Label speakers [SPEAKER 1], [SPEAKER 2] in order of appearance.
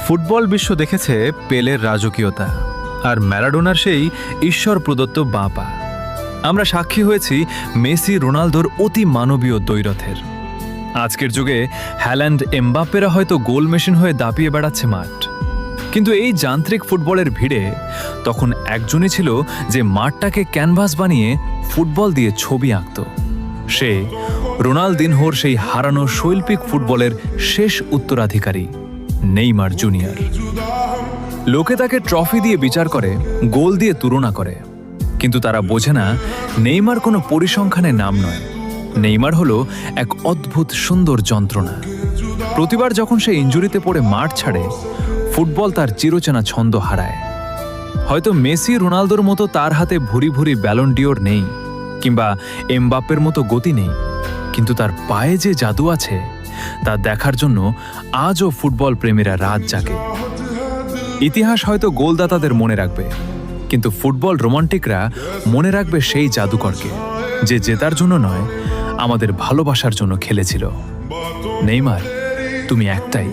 [SPEAKER 1] Football বিশ্ব দেখেছে পেলের রাজকীয়তা আর ম্যারাডোনার সেই ঈশ্বর প্রদত্ত বাঁ পা। আমরা সাক্ষী হয়েছি মেসি রোনালদোর অতি মানবীয় দ্বৈরথের। আজকের যুগে হ্যাল্যান্ড এমবাপ্পেরা হয়তো গোল মেশিন হয়ে দাপিয়ে বেড়াচ্ছে মাঠ, কিন্তু এই যান্ত্রিক ফুটবলের ভিড়ে তখন একজনই ছিল যে মাঠটাকে ক্যানভাস বানিয়ে ফুটবল দিয়ে ছবি আঁকত। সে রোনালদিনহোর সেই হারানো শৈল্পিক ফুটবলের শেষ উত্তরাধিকারী নেইমার জুনিয়র। লোকে তাকে ট্রফি দিয়ে বিচার করে, গোল দিয়ে তুলনা করে, কিন্তু তারা বোঝে না নেইমার কোনো পরিসংখ্যানের নাম নয়। নেইমার হলো এক অদ্ভুত সুন্দর যন্ত্রণা। প্রতিবার যখন সে ইনজুরিতে পড়ে মাঠ ছাড়ে, ফুটবল তার চিরচেনা ছন্দ হারায়। হয়তো মেসি রোনালদোর মতো তার হাতে ভুরি ভুরি ব্যালন ডিওর নেই, কিংবা এমবাপ্পের মতো গতি নেই, কিন্তু তার পায়ে যে জাদু আছে তা দেখার জন্য আজও ফুটবল প্রেমীরা রাত জাগে। ইতিহাস হয়তো গোলদাতাদের মনে রাখবে, কিন্তু ফুটবল রোমান্টিকরা মনে রাখবে সেই জাদুকরকে, যে জেতার জন্য নয়, আমাদের ভালোবাসার জন্য খেলেছিল। নেইমার, তুমি একটাই।